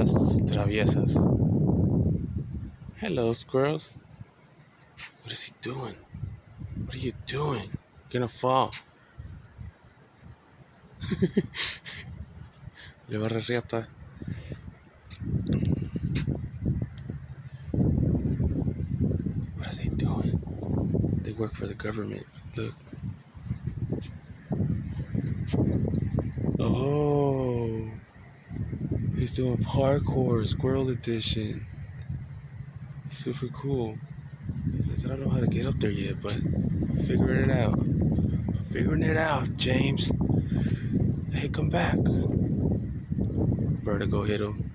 estas traviesas. Hello, squirrels. What is he doing? What are you doing? You're gonna fall. Le va a riata. What are they doing? They work for the government. Look. Oh, he's doing parkour, squirrel edition. Super cool. I don't know how to get up there yet, but figuring it out. Figuring it out, James. Hey, come back. Vertigo hit him.